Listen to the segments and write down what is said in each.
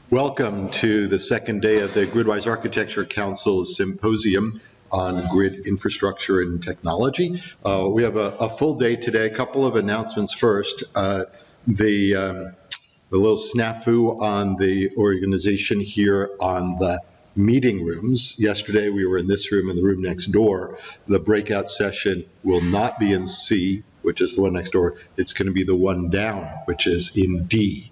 Welcome to the second day of the GridWise Architecture Council's Symposium on Grid Infrastructure and Technology. We have a full day today. A couple of announcements first. The little snafu on the organization here on the meeting rooms. Yesterday we were in this room and the room next door. The breakout session will not be in C, which is the one next door. It's going to be the one down, which is in D.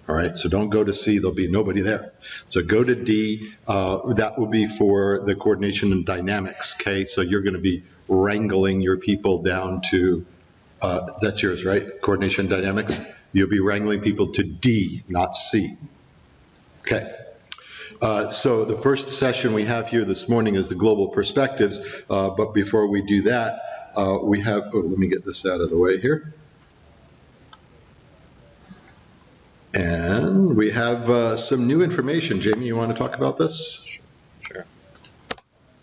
All right, so don't go to C, there'll be nobody there. So go to D, that will be for the coordination and dynamics, okay? So you're gonna be wrangling your people down to, that's yours, right? Coordination and dynamics? You'll be wrangling people to D, not C. Okay. So the first session we have here this morning is the global perspectives, but before we do that, we have, let me get this out of the way here. And we have some new information. Jamie, you want to talk about this? Sure.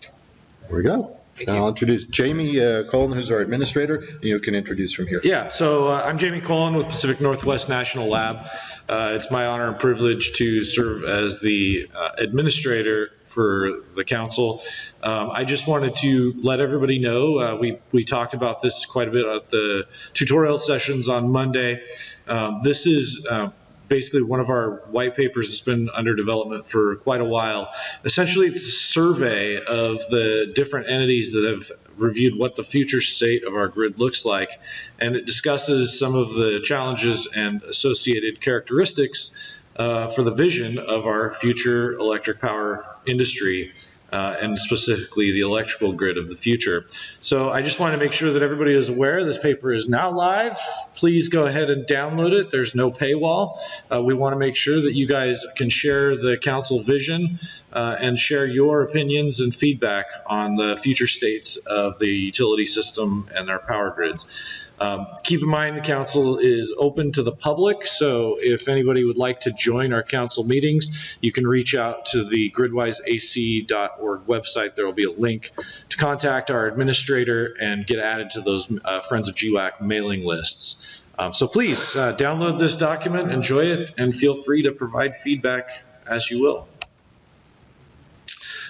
There we go. I'll introduce Jamie Cullen, who's our administrator, and you can introduce from here. Yeah, so I'm Jamie Cullen with Pacific Northwest National Lab. It's my honor and privilege to serve as the administrator for the council. I just wanted to let everybody know, we talked about this quite a bit at the tutorial sessions on Monday. This is basically one of our white papers that's been under development for quite a while. Essentially, it's a survey of the different entities that have reviewed what the future state of our grid looks like, and it discusses some of the challenges and associated characteristics for the vision of our future electric power industry, and specifically the electrical grid of the future. So I just want to make sure that everybody is aware this paper is now live. Please go ahead and download it. There's no paywall. We want to make sure that you guys can share the council vision and share your opinions and feedback on the future states of the utility system and our power grids. Keep in mind the council is open to the public, so if anybody would like to join our council meetings, you can reach out to the gridwiseac.org website. There will be a link to contact our administrator and get added to those Friends of GWAC mailing lists. So please download this document, enjoy it, and feel free to provide feedback as you will.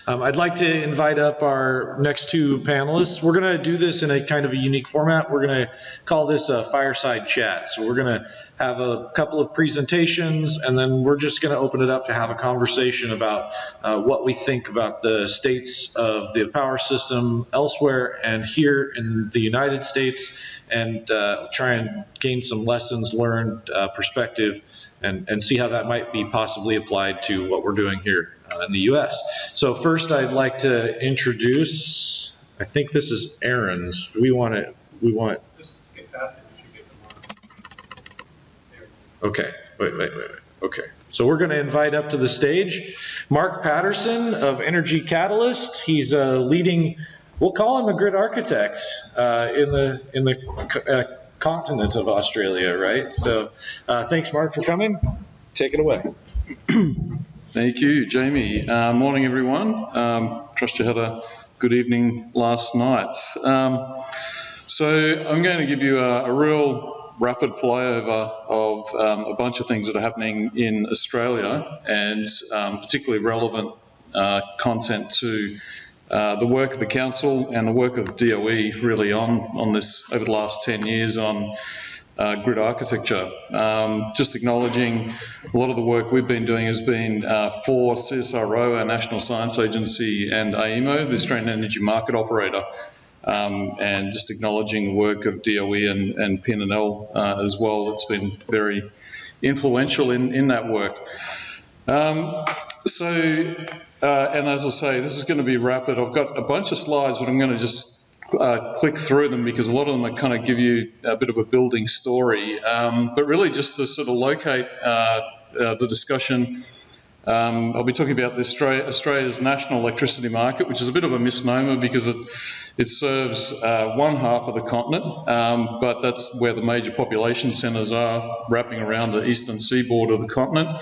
I'd like to invite up our next two panelists. We're going to do this in a kind of a unique format. We're going to call this a fireside chat. So we're going to have a couple of presentations, and then we're just going to open it up to have a conversation about what we think about the states of the power system elsewhere and here in the United States, and try and gain some lessons learned perspective and see how that might be possibly applied to what we're doing here in the U.S. So first, I'd like to introduce. I think this is Aaron's. We want. Just get past it. You should get them on. Okay. Wait. Okay. So we're going to invite up to the stage Mark Patterson of Energy Catalyst. He's a leading. We'll call him a grid architect in the continent of Australia, right? So thanks, Mark, for coming. Take it away. Thank you, Jamie. Morning, everyone. Trust you had a good evening last night. So I'm going to give you a real rapid flyover of a bunch of things that are happening in Australia, and particularly relevant content to the work of the council and the work of DOE really on this over the last 10 years on grid architecture. Just acknowledging a lot of the work we've been doing has been for CSIRO, our National Science Agency, and AEMO, the Australian Energy Market Operator, and just acknowledging the work of DOE and PNL as well. It's been very influential in that work. And as I say, this is going to be rapid. I've got a bunch of slides, but I'm going to just click through them because a lot of them are kind of give you a bit of a building story. But really just to sort of locate the discussion, I'll be talking about Australia's national electricity market, which is a bit of a misnomer because it serves one half of the continent, but that's where the major population centres are, wrapping around the eastern seaboard of the continent.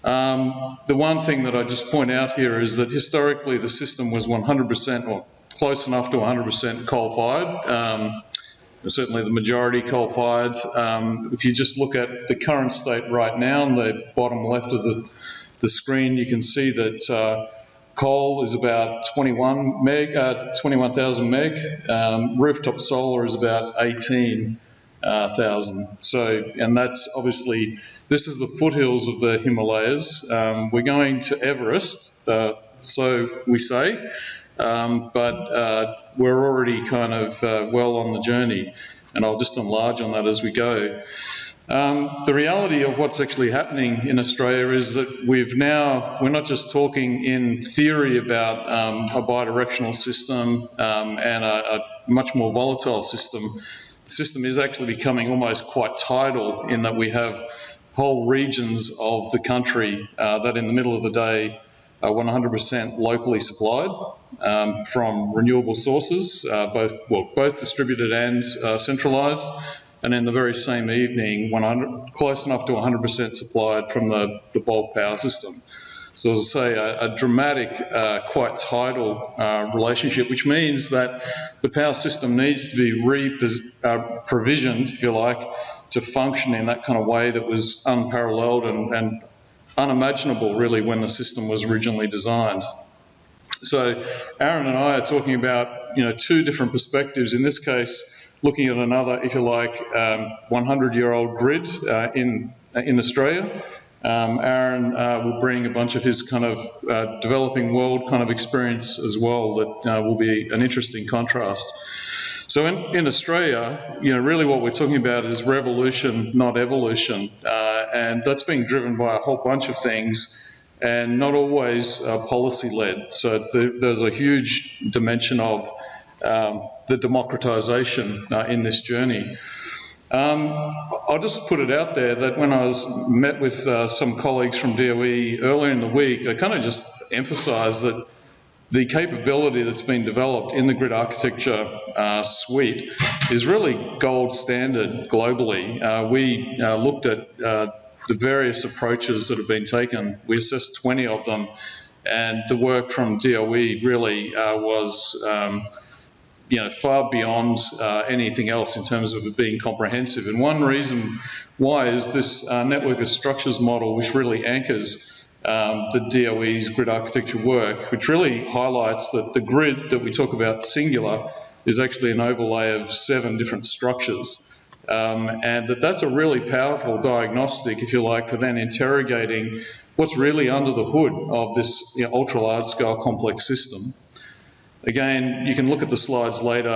The one thing that I just point out here is that historically the system was 100% or close enough to 100% coal-fired. certainly the majority coal-fired. If you just look at the current state right now, on the bottom left of the screen, you can see that coal is about 21,000 meg. Rooftop solar is about 18,000. So, and that's obviously, this is the foothills of the Himalayas. We're going to Everest, so we say, but we're already kind of well on the journey, and I'll just enlarge on that as we go. The reality of what's actually happening in Australia is that we're not just talking in theory about a bidirectional system and a much more volatile system. The system is actually becoming almost quite tidal in that we have whole regions of the country that in the middle of the day are 100% locally supplied from renewable sources, both distributed and centralised. And in the very same evening, close enough to 100% supplied from the bulk power system. So as I say, a dramatic, quite tidal relationship, which means that the power system needs to be provisioned, if you like, to function in that kind of way that was unparalleled and unimaginable, really, when the system was originally designed. So Aaron and I are talking about, two different perspectives. In this case, looking at another, if you like, 100-year-old grid in Australia. Aaron will bring a bunch of his kind of developing world kind of experience as well that will be an interesting contrast. So in Australia, really what we're talking about is revolution, not evolution, and that's being driven by a whole bunch of things and not always policy-led. So there's a huge dimension of the democratisation in this journey. I'll just put it out there that when I met with some colleagues from DOE earlier in the week, I kind of just emphasised that the capability that's been developed in the grid architecture suite is really gold standard globally. We looked at the various approaches that have been taken. We assessed 20 of them, and the work from DOE really was far beyond anything else in terms of it being comprehensive. And one reason why is this network of structures model, which really anchors the DOE's grid architecture work, which really highlights that the grid that we talk about singular is actually an overlay of 7 different structures. And that's a really powerful diagnostic, if you like, for then interrogating what's really under the hood of this ultra-large scale complex system. Again, you can look at the slides later.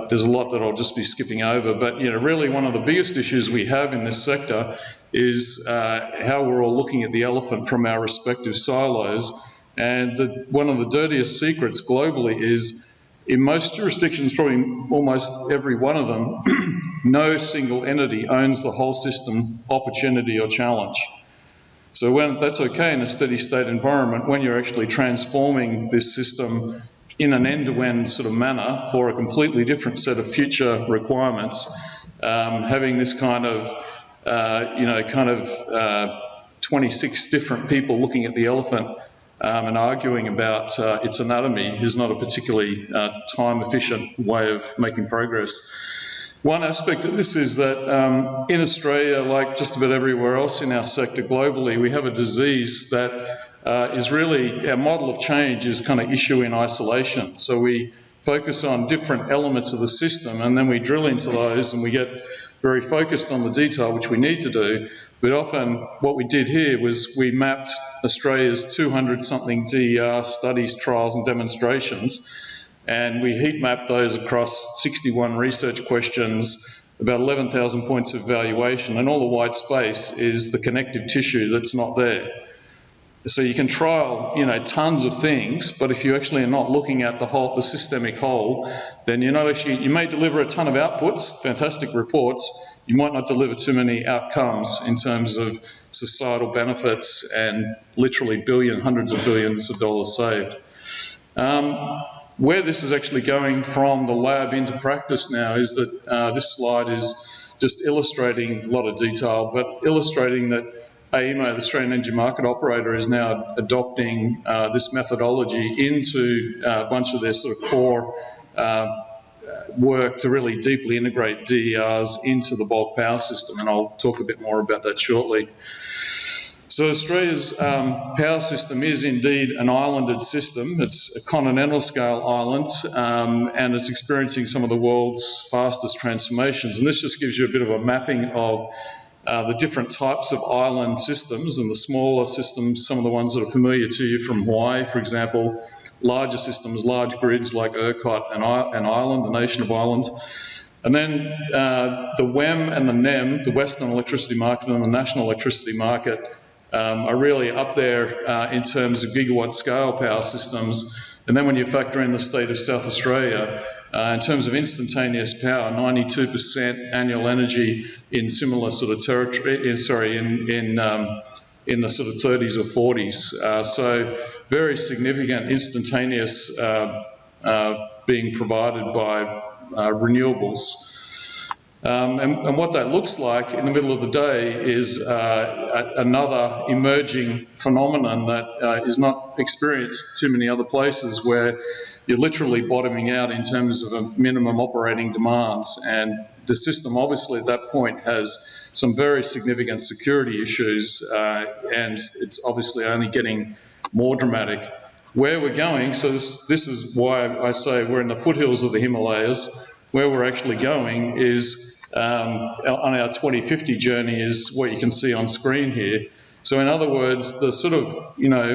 There's a lot that I'll just be skipping over, but really one of the biggest issues we have in this sector is how we're all looking at the elephant from our respective silos. And one of the dirtiest secrets globally is, in most jurisdictions, probably almost every one of them, no single entity owns the whole system, opportunity or challenge. So that's okay in a steady state environment. When you're actually transforming this system in an end-to-end sort of manner for a completely different set of future requirements, having this kind of 26 different people looking at the elephant and arguing about its anatomy is not a particularly time-efficient way of making progress. One aspect of this is that in Australia, like just about everywhere else in our sector globally, we have a disease that is really, our model of change is kind of issue in isolation. So we focus on different elements of the system and then we drill into those and we get very focused on the detail, which we need to do. But often what we did here was we mapped Australia's 200-something DER studies, trials and demonstrations, and we heat mapped those across 61 research questions, about 11,000 points of evaluation, and all the white space is the connective tissue that's not there. So you can trial, tons of things, but if you actually are not looking at the systemic whole, then you may deliver a ton of outputs, fantastic reports, you might not deliver too many outcomes in terms of societal benefits and literally hundreds of billions of dollars saved. Where this is actually going from the lab into practice now is that this slide is just illustrating a lot of detail, but illustrating that AEMO, the Australian Energy Market Operator, is now adopting this methodology into a bunch of their sort of core work to really deeply integrate DERs into the bulk power system, and I'll talk a bit more about that shortly. So Australia's power system is indeed an islanded system. It's a continental scale island, and it's experiencing some of the world's fastest transformations. And this just gives you a bit of a mapping of the different types of island systems, and the smaller systems, some of the ones that are familiar to you from Hawaii, for example, larger systems, large grids like ERCOT and Ireland, the nation of Ireland. And then the WEM and the NEM, the Western Electricity Market and the National Electricity Market, are really up there in terms of gigawatt scale power systems. And then when you factor in the state of South Australia, in terms of instantaneous power, 92% annual energy in similar sort of territory, in the sort of 30s or 40s. So very significant instantaneous being provided by renewables. And what that looks like in the middle of the day is another emerging phenomenon that is not experienced too many other places, where you're literally bottoming out in terms of a minimum operating demands. And the system obviously at that point has some very significant security issues, and it's obviously only getting more dramatic. Where we're going, so this is why I say we're in the foothills of the Himalayas. Where we're actually going is on our 2050 journey is what you can see on screen here. So in other words, the sort of,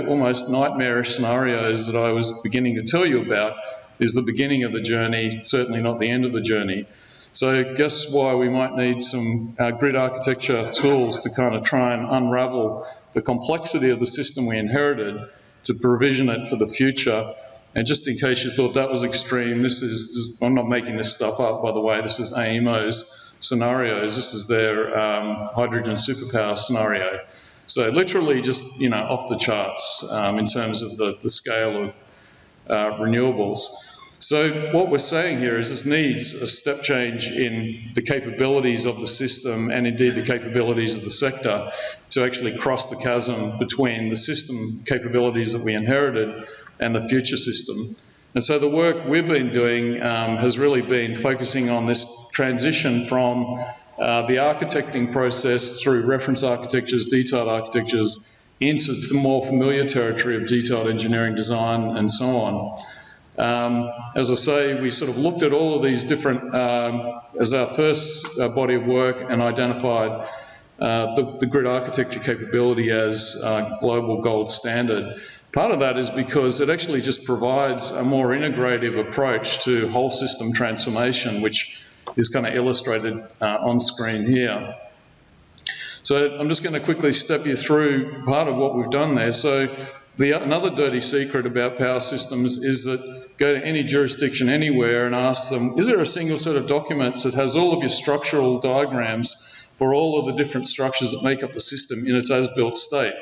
almost nightmarish scenarios that I was beginning to tell you about is the beginning of the journey, certainly not the end of the journey. So guess why we might need some grid architecture tools to kind of try and unravel the complexity of the system we inherited to provision it for the future. And just in case you thought that was extreme, I'm not making this stuff up, by the way, this is AEMO's scenarios. This is their hydrogen superpower scenario. So literally just, off the charts in terms of the scale of renewables. So what we're saying here is this needs a step change in the capabilities of the system, and indeed the capabilities of the sector, to actually cross the chasm between the system capabilities that we inherited and the future system. And so the work we've been doing has really been focusing on this transition from the architecting process through reference architectures, detailed architectures, into the more familiar territory of detailed engineering design and so on. As I say, we sort of looked at all of these different, as our first body of work, and identified the grid architecture capability as global gold standard. Part of that is because it actually just provides a more integrative approach to whole system transformation, which is kind of illustrated on screen here. So I'm just going to quickly step you through part of what we've done there. So another dirty secret about power systems is that go to any jurisdiction anywhere and ask them, is there a single set of documents that has all of your structural diagrams for all of the different structures that make up the system in its as-built state?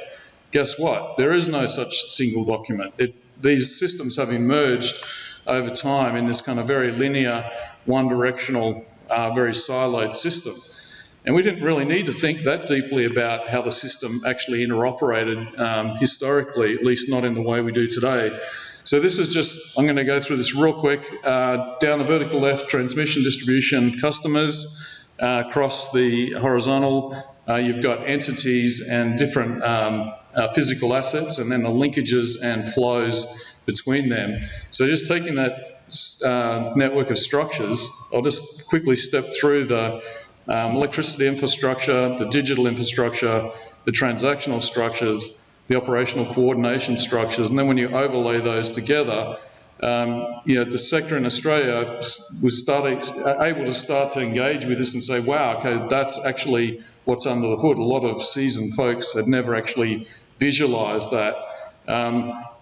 Guess what? There is no such single document. These systems have emerged over time in this kind of very linear, one-directional, very siloed system. And we didn't really need to think that deeply about how the system actually interoperated historically, at least not in the way we do today. So this is just, I'm going to go through this real quick. Down the vertical left, transmission, distribution, customers. Across the horizontal, you've got entities and different physical assets, and then the linkages and flows between them. So just taking that network of structures, I'll just quickly step through the electricity infrastructure, the digital infrastructure, the transactional structures, the operational coordination structures, and then when you overlay those together, the sector in Australia was able to start to engage with this and say, wow, okay, that's actually what's under the hood. A lot of seasoned folks had never actually visualised that.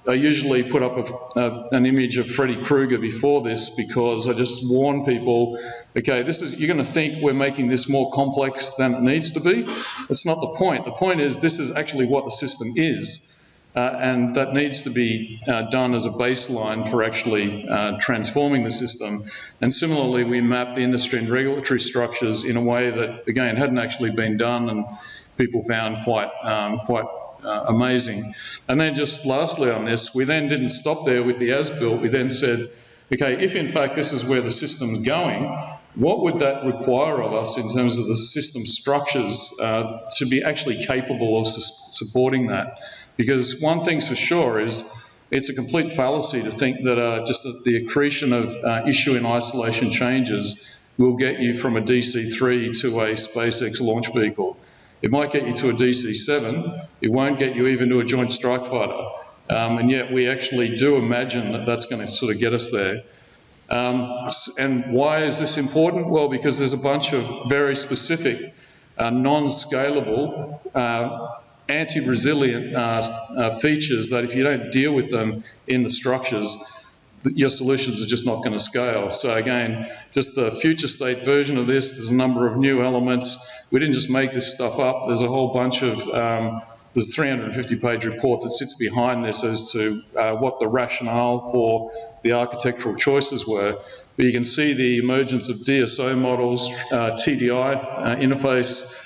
I usually put up an image of Freddy Krueger before this, because I just warn people, okay, you're going to think we're making this more complex than it needs to be. That's not the point. The point is this is actually what the system is. And that needs to be done as a baseline for actually transforming the system. And similarly, we mapped the industry and regulatory structures in a way that, again, hadn't actually been done, and people found quite amazing. And then just lastly on this, we then didn't stop there with the as-built. We then said, okay, if in fact this is where the system's going, what would that require of us in terms of the system structures to be actually capable of supporting that? Because one thing's for sure is it's a complete fallacy to think that just the accretion of issue in isolation changes will get you from a DC-3 to a SpaceX launch vehicle. It might get you to a DC-7, it won't get you even to a joint strike fighter. And yet we actually do imagine that that's going to sort of get us there. And why is this important? Well, because there's a bunch of very specific, non-scalable, anti-resilient features that if you don't deal with them in the structures, your solutions are just not going to scale. So again, just the future state version of this, there's a number of new elements. We didn't just make this stuff up. There's a whole bunch of, there's a 350-page report that sits behind this as to what the rationale for the architectural choices were. But you can see the emergence of DSO models, TDI interface,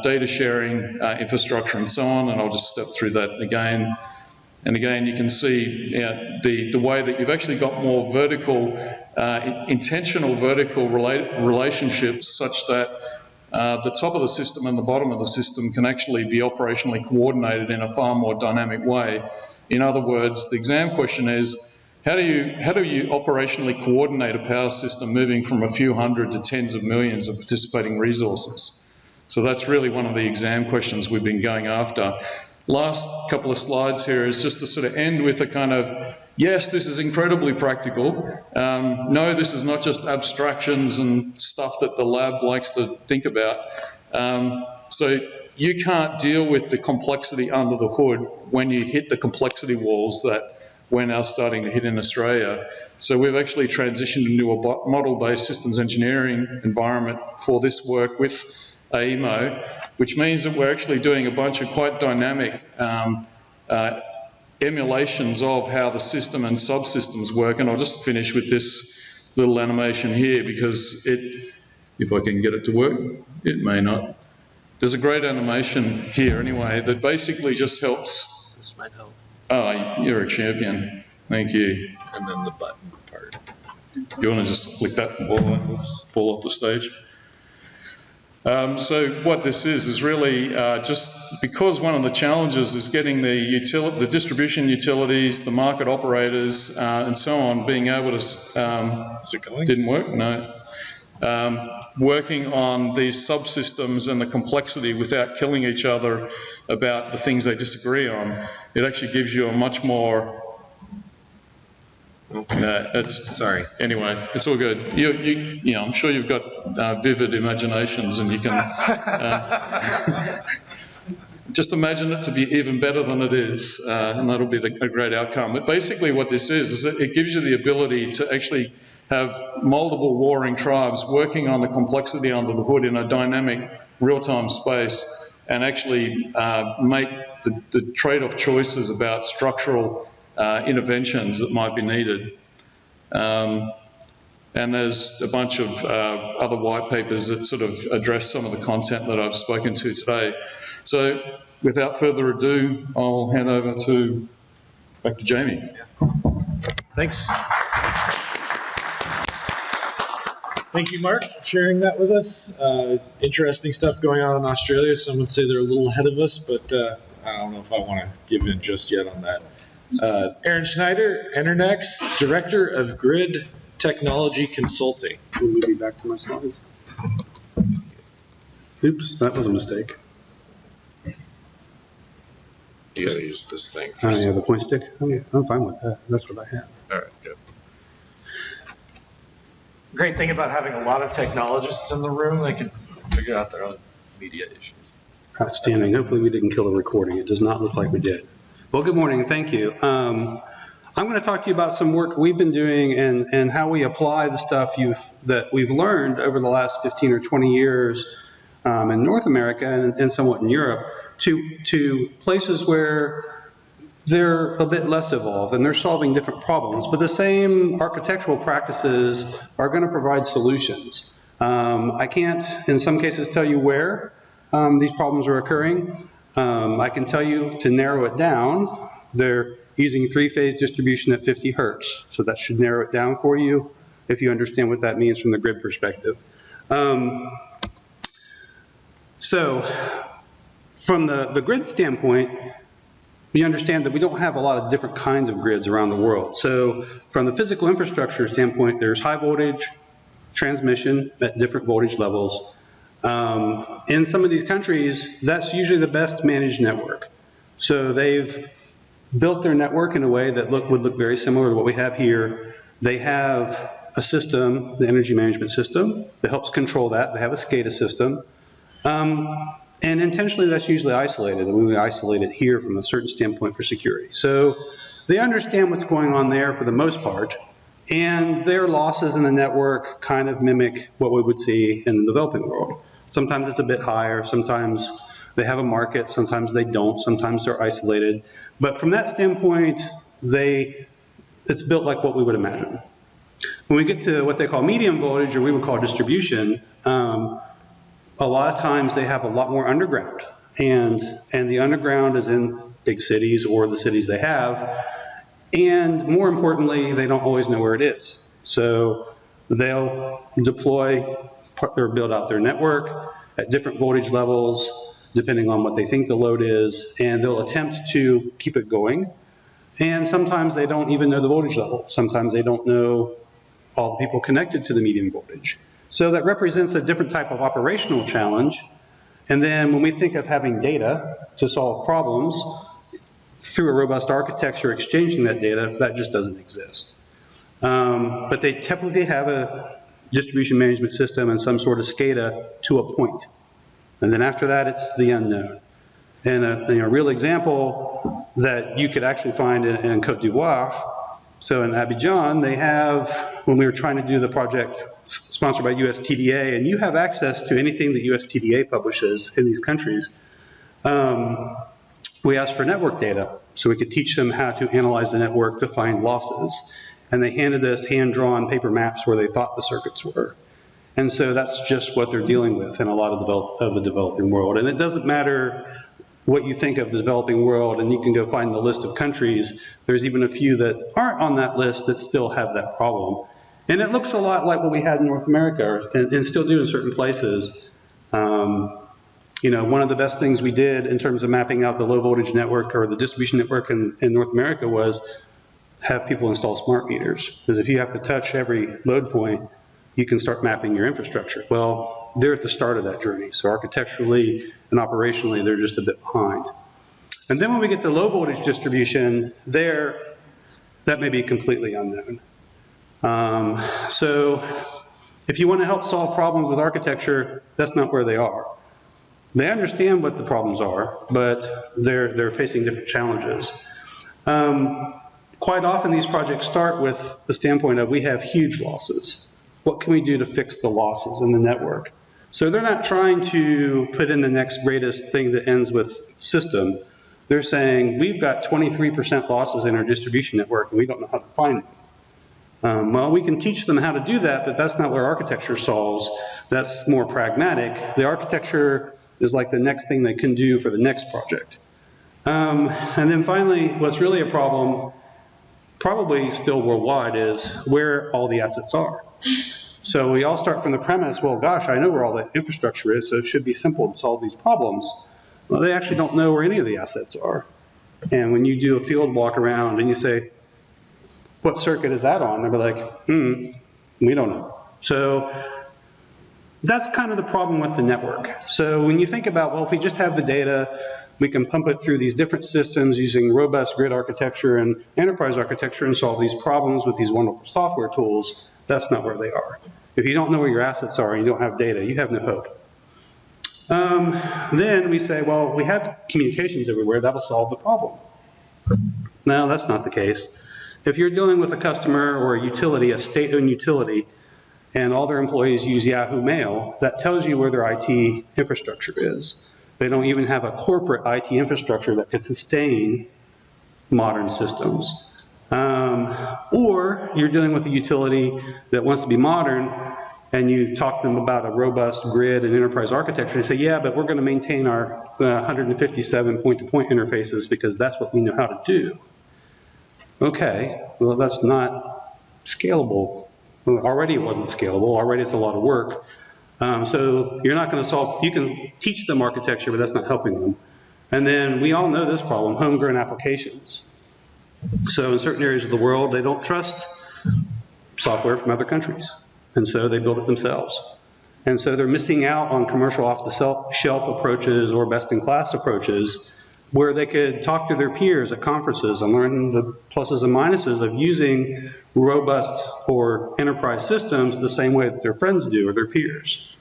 data sharing infrastructure and so on, and I'll just step through that again. And again, you can see the way that you've actually got more vertical, intentional vertical relationships such that the top of the system and the bottom of the system can actually be operationally coordinated in a far more dynamic way. In other words, the exam question is, how do you operationally coordinate a power system moving from a few hundred to tens of millions of participating resources? So that's really one of the exam questions we've been going after. Last couple of slides here is just to sort of end with a kind of, yes, this is incredibly practical. No, this is not just abstractions and stuff that the lab likes to think about. So you can't deal with the complexity under the hood when you hit the complexity walls that we're now starting to hit in Australia. So we've actually transitioned into a model-based systems engineering environment for this work with AEMO, which means that we're actually doing a bunch of quite dynamic emulations of how the system and subsystems work. And I'll just finish with this little animation here because if I can get it to work, it may not. There's a great animation here anyway that basically just helps. This might help. Oh, you're a champion. Thank you. And then the button part. You want to just click that and fall off the stage? So what this is really just because one of the challenges is getting the distribution utilities, the market operators, and so on, being able to... Is it going? Didn't work? No. Working on these subsystems and the complexity without killing each other about the things they disagree on. It actually gives you a much more... Sorry. Anyway, it's all good. You know, I'm sure you've got vivid imaginations, and you can just imagine it to be even better than it is, and that'll be a great outcome. But basically, what this is that it gives you the ability to actually have multiple warring tribes working on the complexity under the hood in a dynamic, real-time space, and actually make the trade-off choices about structural interventions that might be needed. And there's a bunch of other white papers that sort of address some of the content that I've spoken to today. So without further ado, I'll hand over back to Jamie. Thanks. Thank you, Mark, for sharing that with us. Interesting stuff going on in Australia. Some would say they're a little ahead of us, but I don't know if I want to give in just yet on that. Aaron Schneider, Internex, Director of Grid Technology Consulting. Will we be back to my slides? Oops, that was a mistake. You gotta use this thing. Yeah, the point stick? I'm fine with that. That's what I have. All right, good. Great thing about having a lot of technologists in the room, they can figure out their own media issues. Outstanding. Hopefully we didn't kill the recording. It does not look like we did. Well, good morning and thank you. I'm going to talk to you about some work we've been doing and how we apply the stuff that we've learned over the last 15 or 20 years in North America and somewhat in Europe to places where they're a bit less evolved and they're solving different problems, but the same architectural practices are going to provide solutions. I can't, in some cases, tell you where these problems are occurring. I can tell you, to narrow it down, They're using three-phase distribution at 50 hertz, so that should narrow it down for you if you understand what that means from the grid perspective. So from the grid standpoint, we understand that we don't have a lot of different kinds of grids around the world. So from the physical infrastructure standpoint, there's high voltage transmission at different voltage levels. In some of these countries, that's usually the best managed network. So they've built their network in a way that would look very similar to what we have here. They have a system, the energy management system, that helps control that. They have a SCADA system. And intentionally, that's usually isolated, and we isolate it here from a certain standpoint for security. So they understand what's going on there for the most part, and their losses in the network kind of mimic what we would see in the developing world. Sometimes it's a bit higher, sometimes they have a market, sometimes they don't, sometimes they're isolated. But from that standpoint, it's built like what we would imagine. When we get to what they call medium voltage, or we would call distribution, a lot of times they have a lot more underground, and the underground is in big cities or the cities they have, and more importantly, they don't always know where it is. So they'll deploy or build out their network at different voltage levels, depending on what they think the load is, and they'll attempt to keep it going. And sometimes they don't even know the voltage level. Sometimes they don't know all the people connected to the medium voltage. So that represents a different type of operational challenge. And then when we think of having data to solve problems through a robust architecture exchanging that data, that just doesn't exist. But they typically have a distribution management system and some sort of SCADA to a point. And then after that, it's the unknown. And a real example that you could actually find in Côte d'Ivoire, so in Abidjan, they have, when we were trying to do the project sponsored by USTDA, and you have access to anything that USTDA publishes in these countries, we asked for network data so we could teach them how to analyze the network to find losses. And they handed us hand-drawn paper maps where they thought the circuits were. And so that's just what they're dealing with in a lot of the developing world. And it doesn't matter what you think of the developing world, and you can go find the list of countries. There's even a few that aren't on that list that still have that problem. And it looks a lot like what we had in North America, and still do in certain places. You know, one of the best things we did in terms of mapping out the low voltage network or the distribution network in North America was have people install smart meters. Because if you have to touch every load point, you can start mapping your infrastructure. Well, they're at the start of that journey. So architecturally and operationally, they're just a bit behind. And then when we get to low voltage distribution, that may be completely unknown. So if you want to help solve problems with architecture, that's not where they are. They understand what the problems are, but they're facing different challenges. Quite often these projects start with the standpoint of we have huge losses. What can we do to fix the losses in the network? So they're not trying to put in the next greatest thing that ends with system. They're saying, we've got 23% losses in our distribution network and we don't know how to find them. Well, we can teach them how to do that, but that's not where architecture solves. That's more pragmatic. The architecture is like the next thing they can do for the next project. And then finally, what's really a problem, probably still worldwide, is where all the assets are. So we all start from the premise, well, gosh, I know where all the infrastructure is, so it should be simple to solve these problems. Well, they actually don't know where any of the assets are. And when you do a field walk around and you say, what circuit is that on? They'll be like, we don't know. So that's kind of the problem with the network. So when you think about, well, if we just have the data, we can pump it through these different systems using robust grid architecture and enterprise architecture and solve these problems with these wonderful software tools, that's not where they are. If you don't know where your assets are and you don't have data, you have no hope. Then we say, well, we have communications everywhere, that'll solve the problem. No, that's not the case. If you're dealing with a customer or a utility, a state-owned utility, and all their employees use Yahoo Mail, that tells you where their IT infrastructure is. They don't even have a corporate IT infrastructure that can sustain modern systems. Or you're dealing with a utility that wants to be modern, and you talk to them about a robust grid and enterprise architecture, they say, yeah, but we're going to maintain our 157 point-to-point interfaces because that's what we know how to do. Okay, well, that's not scalable. Well, already it wasn't scalable. Already it's a lot of work. So you're not going to solve, you can teach them architecture, but that's not helping them. And then we all know this problem, homegrown applications. So in certain areas of the world, they don't trust software from other countries. And so they build it themselves. And so they're missing out on commercial off-the-shelf approaches or best-in-class approaches where they could talk to their peers at conferences and learn the pluses and minuses of using robust or enterprise systems the same way that their friends do or their peers.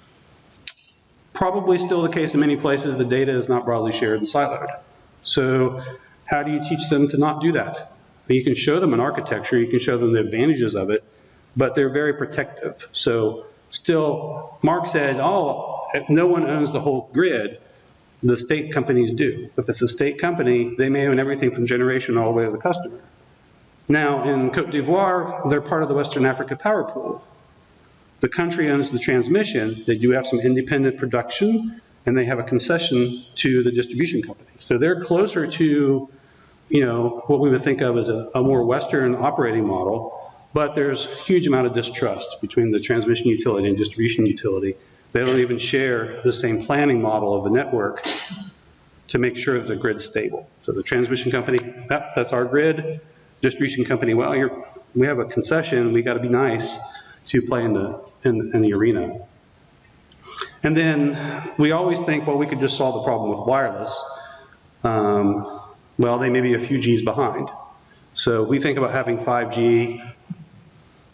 Probably still the case in many places, the data is not broadly shared and siloed. So how do you teach them to not do that? You can show them an architecture, you can show them the advantages of it, but they're very protective. So still, Mark said, oh, no one owns the whole grid. The state companies do. If it's a state company, they may own everything from generation all the way to the customer. Now, in Côte d'Ivoire, they're part of the Western Africa Power Pool. The country owns the transmission. They do have some independent production, and they have a concession to the distribution company. So they're closer to, what we would think of as a more Western operating model, but there's a huge amount of distrust between the transmission utility and distribution utility. They don't even share the same planning model of the network to make sure that the grid's stable. So the transmission company, that's our grid. Distribution company, well, we have a concession. We got to be nice to play in the arena. And then we always think, well, we could just solve the problem with wireless. Well, they may be a few Gs behind. So if we think about having 5G,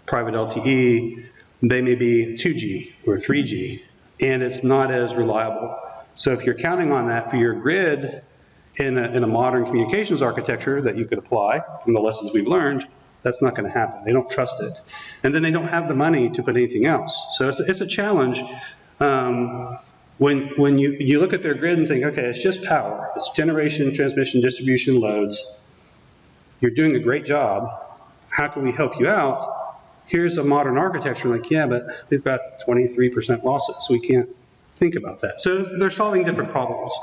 private LTE, they may be 2G or 3G, and it's not as reliable. So if you're counting on that for your grid in a modern communications architecture that you could apply from the lessons we've learned, that's not going to happen. They don't trust it. And then they don't have the money to put anything else. So it's a challenge. When you look at their grid and think, okay, it's just power. It's generation, transmission, distribution, loads. You're doing a great job. How can we help you out? Here's a modern architecture. Like, yeah, but we've got 23% losses. So we can't think about that. So they're solving different problems.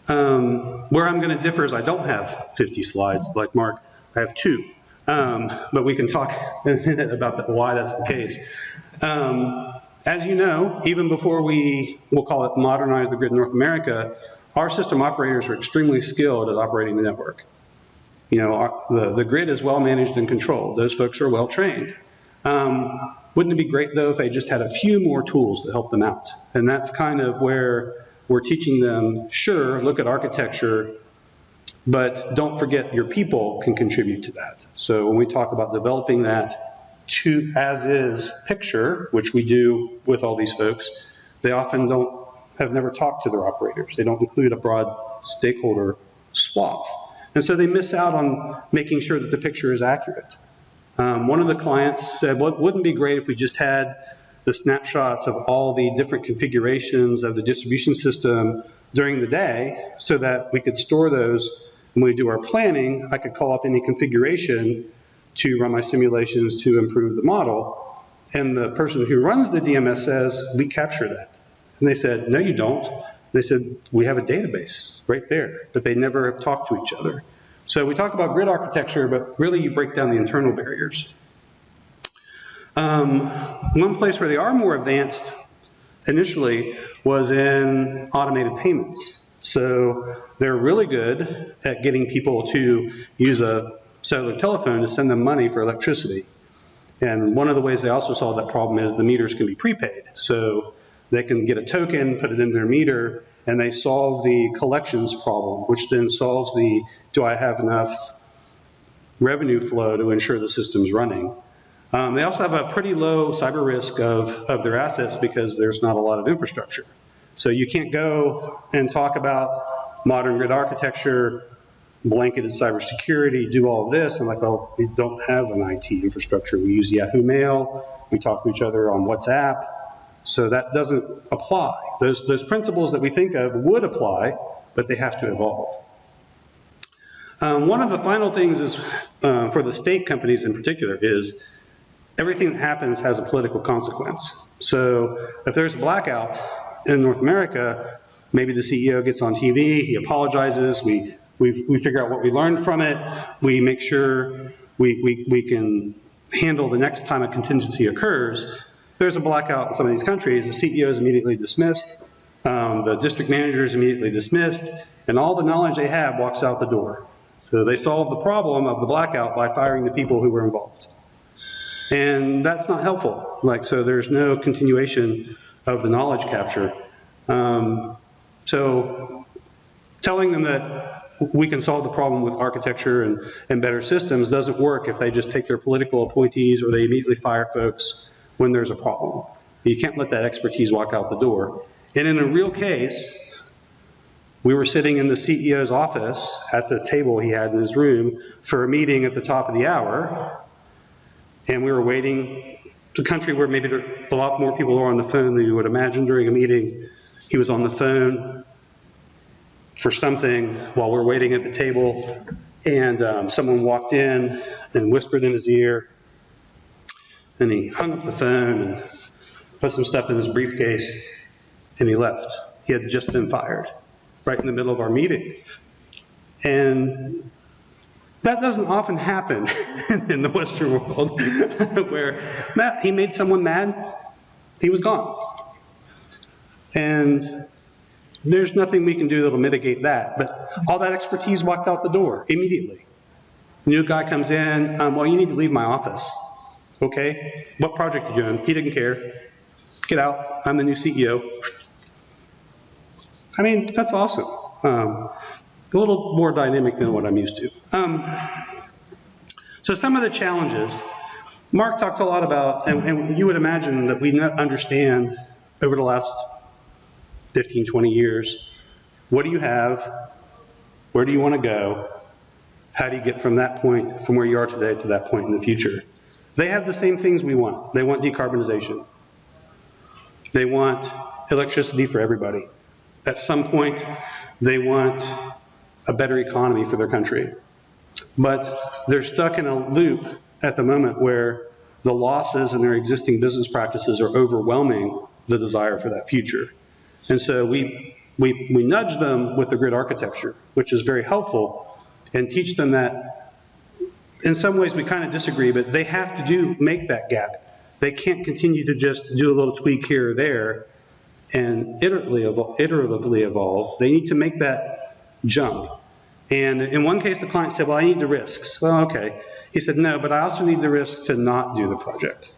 Where I'm going to differ is I don't have 50 slides like Mark. I have 2. But we can talk in a minute about why that's the case. As you know, even before we'll call it modernize the grid in North America, our system operators are extremely skilled at operating the network. The grid is well managed and controlled. Those folks are well trained. Wouldn't it be great, though, if they just had a few more tools to help them out? And that's kind of where we're teaching them, sure, look at architecture, but don't forget your people can contribute to that. So when we talk about developing that to as-is picture, which we do with all these folks, they often have never talked to their operators. They don't include a broad stakeholder swath. And so they miss out on making sure that the picture is accurate. One of the clients said, well, it wouldn't be great if we just had the snapshots of all the different configurations of the distribution system during the day so that we could store those. When we do our planning, I could call up any configuration to run my simulations to improve the model. And the person who runs the DMS says, we capture that. And they said, no, you don't. They said, we have a database right there, but they never have talked to each other. So we talk about grid architecture, but really you break down the internal barriers. One place where they are more advanced initially was in automated payments. So they're really good at getting people to use a cellular telephone to send them money for electricity. And one of the ways they also solve that problem is the meters can be prepaid. So they can get a token, put it in their meter, and they solve the collections problem, which then solves the, do I have enough revenue flow to ensure the system's running? They also have a pretty low cyber risk of their assets because there's not a lot of infrastructure. So you can't go and talk about modern grid architecture, blanketed cybersecurity, do all of this, and like, well, we don't have an IT infrastructure. We use Yahoo Mail, we talk to each other on WhatsApp, so that doesn't apply. Those principles that we think of would apply, but they have to evolve. One of the final things is, for the state companies in particular, is everything that happens has a political consequence. So if there's a blackout in North America, maybe the CEO gets on TV, he apologizes, we figure out what we learned from it, we make sure we can handle the next time a contingency occurs. There's a blackout in some of these countries, the CEO is immediately dismissed, the district manager is immediately dismissed, and all the knowledge they have walks out the door. So they solve the problem of the blackout by firing the people who were involved. And that's not helpful. So there's no continuation of the knowledge capture. So telling them that we can solve the problem with architecture and better systems doesn't work if they just take their political appointees or they immediately fire folks when there's a problem. You can't let that expertise walk out the door. And in a real case, we were sitting in the CEO's office at the table he had in his room for a meeting at the top of the hour, and we were waiting. It's a country where maybe a lot more people are on the phone than you would imagine during a meeting. He was on the phone for something while we're waiting at the table, and someone walked in and whispered in his ear, and he hung up the phone and put some stuff in his briefcase, and he left. He had just been fired right in the middle of our meeting. And that doesn't often happen in the Western world, where he made someone mad, he was gone. And there's nothing we can do that'll mitigate that. But all that expertise walked out the door immediately. New guy comes in, well, you need to leave my office. Okay, what project are you doing? He didn't care. Get out, I'm the new CEO. I mean, that's awesome. A little more dynamic than what I'm used to. So some of the challenges, Mark talked a lot about, and you would imagine that we understand over the last 15, 20 years, what do you have? Where do you want to go? How do you get from that point, from where you are today to that point in the future? They have the same things we want. They want decarbonization. They want electricity for everybody. At some point, they want a better economy for their country. But they're stuck in a loop at the moment where the losses in their existing business practices are overwhelming the desire for that future. And so we nudge them with the grid architecture, which is very helpful, and teach them that in some ways we kind of disagree, but they have to make that gap. They can't continue to just do a little tweak here or there and iteratively evolve. They need to make that jump. And in one case, the client said, well, I need the risks. Well, okay. He said, no, but I also need the risk to not do the project.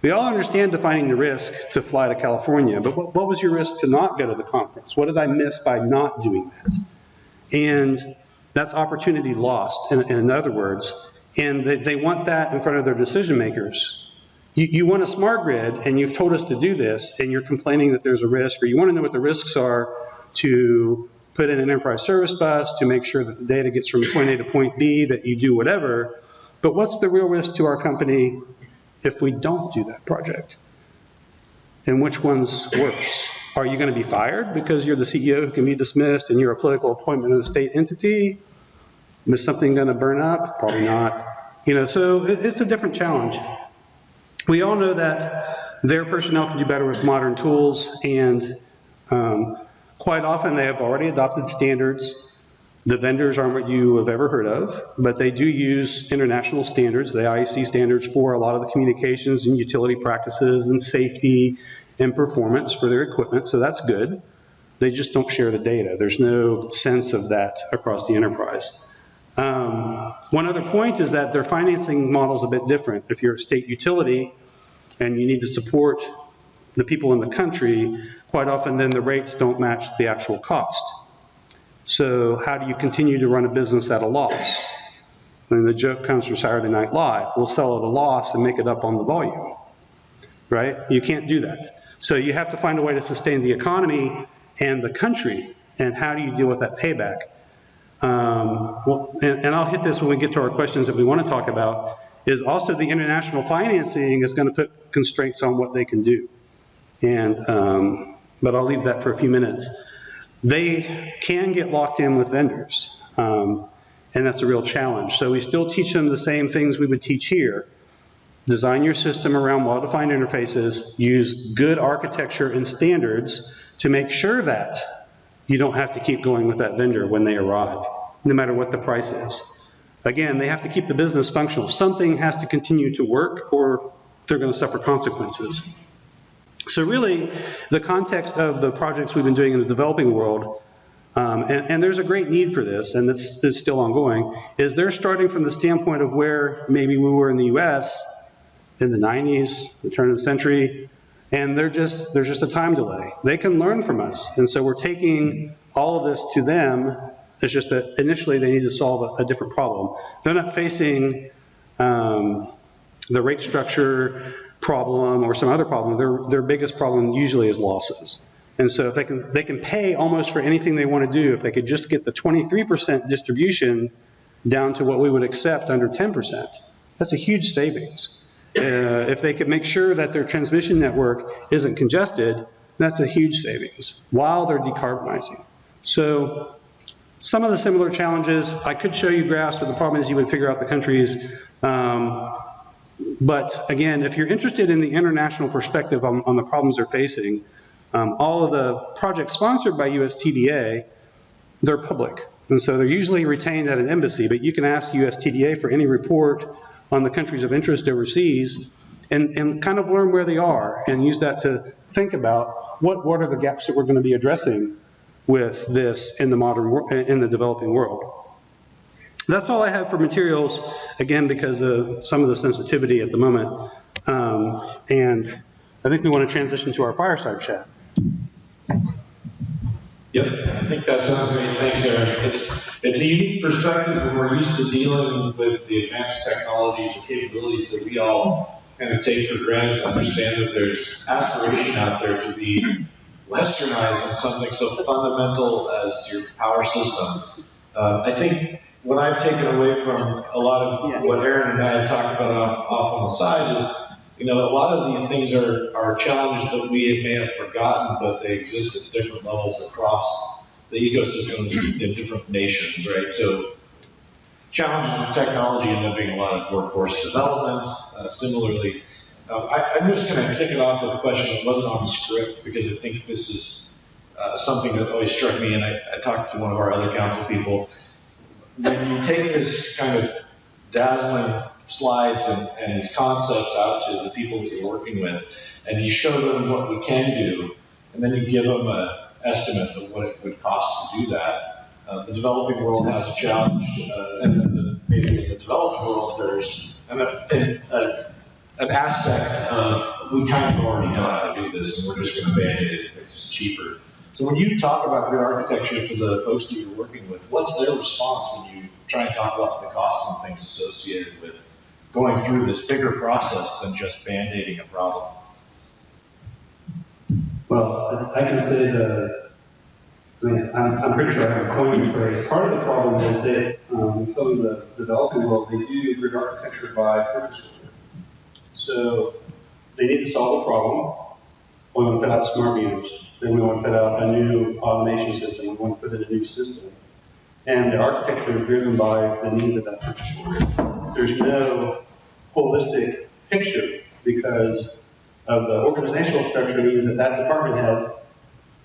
We all understand defining the risk to fly to California, but what was your risk to not go to the conference? What did I miss by not doing that? And that's opportunity lost, in other words. And they want that in front of their decision makers. You want a smart grid, and you've told us to do this, and you're complaining that there's a risk, or you want to know what the risks are to put in an enterprise service bus, to make sure that the data gets from point A to point B, that you do whatever. But what's the real risk to our company if we don't do that project? And which one's worse? Are you going to be fired because you're the CEO who can be dismissed and you're a political appointment of a state entity? Is something going to burn up? Probably not. So it's a different challenge. We all know that their personnel can do better with modern tools, and quite often they have already adopted standards. The vendors aren't what you have ever heard of, but they do use international standards, the IEC standards, for a lot of the communications and utility practices and safety and performance for their equipment, so that's good. They just don't share the data. There's no sense of that across the enterprise. One other point is that their financing model is a bit different. If you're a state utility and you need to support the people in the country, quite often then the rates don't match the actual cost. So how do you continue to run a business at a loss? And the joke comes from Saturday Night Live. We'll sell at a loss and make it up on the volume, right? You can't do that. So you have to find a way to sustain the economy and the country, and how do you deal with that payback? And I'll hit this when we get to our questions that we want to talk about, is also the international financing is going to put constraints on what they can do. And, but I'll leave that for a few minutes. They can get locked in with vendors, and that's a real challenge. So we still teach them the same things we would teach here, Design your system around well-defined interfaces. Use good architecture and standards to make sure that you don't have to keep going with that vendor when they arrive, no matter what the price is. Again, they have to keep the business functional. Something has to continue to work or they're going to suffer consequences. So really, the context of the projects we've been doing in the developing world, and there's a great need for this, and it's still ongoing, is they're starting from the standpoint of where maybe we were in the US in the 90s, the turn of the century, and there's just a time delay. They can learn from us, and so we're taking all of this to them. It's just that initially they need to solve a different problem. They're not facing the rate structure problem or some other problem. Their biggest problem usually is losses. And so if they can pay almost for anything they want to do, if they could just get the 23% distribution down to what we would accept under 10%, that's a huge savings. If they could make sure that their transmission network isn't congested, that's a huge savings while they're decarbonizing. So some of the similar challenges, I could show you graphs, but the problem is you would figure out the countries. But again, if you're interested in the international perspective on the problems they're facing, all of the projects sponsored by USTDA, they're public. And so they're usually retained at an embassy, but you can ask USTDA for any report on the countries of interest overseas and kind of learn where they are and use that to think about what are the gaps that we're going to be addressing with this in the developing world. That's all I have for materials, again, because of some of the sensitivity at the moment. And I think we want to transition to our fireside chat. Yep, I think that sounds great. Thanks, Aaron. It's a unique perspective when we're used to dealing with the advanced technologies and capabilities that we all kind of take for granted to understand that there's aspiration out there to be westernized in something so fundamental as your power system. I think what I've taken away from a lot of what Aaron and I have talked about off on the side is, a lot of these things are challenges that we may have forgotten, but they exist at different levels across the ecosystems in different nations, right? So challenges with technology end up being a lot of workforce development. Similarly, I'm just going to kick it off with a question that wasn't on the script because I think this is something that always struck me, and I talked to one of our other council people. When you take this kind of dazzling slides and these concepts out to the people that you're working with, and you show them what we can do, and then you give them an estimate of what it would cost to do that. The developing world has a challenge, and maybe in the developed world there's an aspect of we kind of already know how to do this, and we're just going to band-aid it because it's cheaper. So when you talk about good architecture to the folks that you're working with, what's their response when you try and talk about the costs and things associated with going through this bigger process than just band-aiding a problem? Well, I can say I'm pretty sure I have a coin phrase. Part of the problem is that in some of the developing world, they do grid architecture by purchase order. So they need to solve a problem. We want to put out smart meters. Then we want to put out a new automation system. We want to put in a new system. And the architecture is driven by the needs of that purchase order. There's no holistic picture because of the organizational structure means that that department head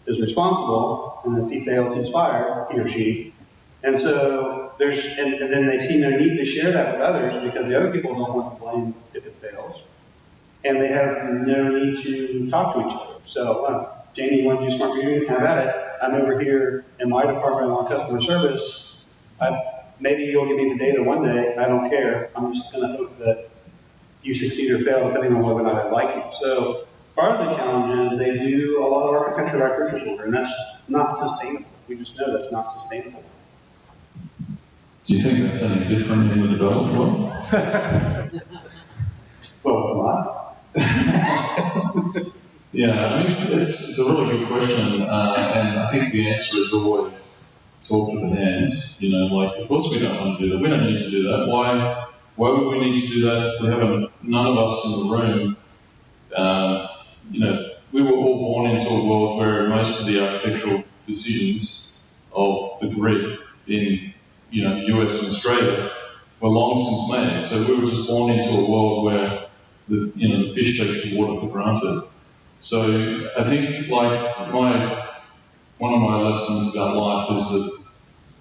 is responsible, and if he fails, he's fired, he or she. And so and then they see no need to share that with others because the other people don't want to blame if it fails. And they have no need to talk to each other. So, Jamie, you want to do smart metering? Have at it. I'm over here in my department on customer service. Maybe you'll give me the data one day. I don't care. I'm just going to hope that you succeed or fail depending on whether or not I like you. So part of the challenge is they do a lot of architecture by purchase order, and that's not sustainable. We just know that's not sustainable. Do you think that's any different in the developed world? Well, not. Yeah, I mean, it's a really good question, and I think the answer is always talk to the hand. Of course we don't want to do that. We don't need to do that. Why would we need to do that? We haven't, none of us in the room, we were all born into a world where most of the architectural decisions of the grid in, the US and Australia were long since made. So we were just born into a world where the fish takes the water for granted. So I think like one of my lessons about life is that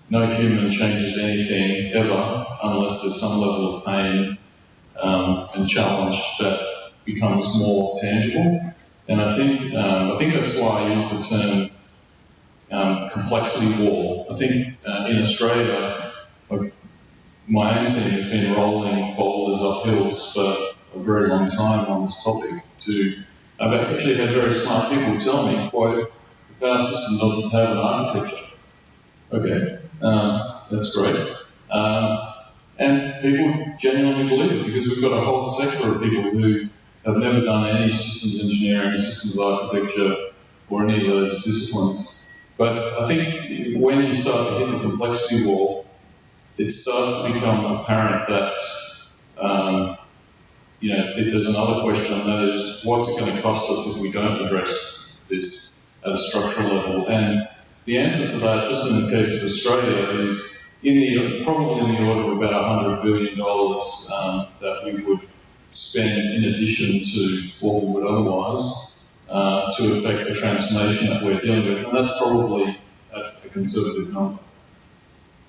no human changes anything ever unless there's some level of pain and challenge that becomes more tangible. And I think that's why I use the term complexity wall. I think in Australia, my own team has been rolling boulders up hills for a very long time on this topic. I've actually had very smart people tell me, quote, the power system doesn't have an architecture. Okay, that's great. And people genuinely believe it because we've got a whole sector of people who have never done any systems engineering, systems architecture, or any of those disciplines. But I think when you start to hit the complexity wall, it starts to become apparent that there's another question, and that is, what's it going to cost us if we don't address this at a structural level? And the answer to that, just in the case of Australia, is probably in the order of about $100 billion that we would spend in addition to what we would otherwise to affect the transformation that we're dealing with. And that's probably a conservative number.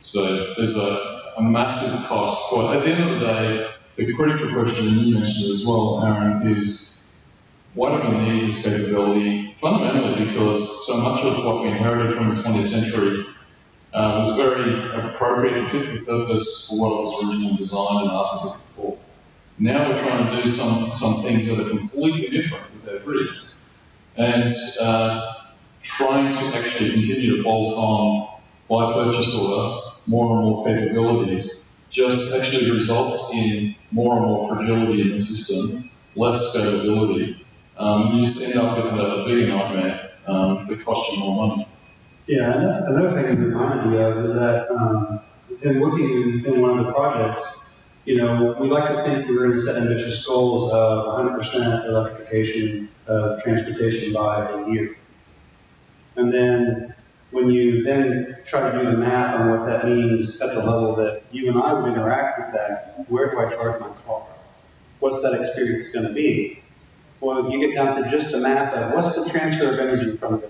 So there's a massive cost. But at the end of the day, the critical question, and you mentioned it as well, Aaron, is why do we need this capability? Fundamentally because so much of what we inherited from the 20th century was very appropriate and fit for purpose for what it was originally designed and architected for. Now we're trying to do some things that are completely different with our grids and trying to actually continue to bolt on by purchase order more and more capabilities just actually results in more and more fragility in the system, less scalability. You just end up with a bigger nightmare that costs you more money. Yeah, another thing I'm reminded me of is that in working in one of the projects, we like to think we're going to set ambitious goals of 100% electrification of transportation by a year. And then when you then try to do the math on what that means at the level that you and I would interact with that, where do I charge my car? What's that experience going to be? Well, you get down to just the math of what's the transfer of energy from the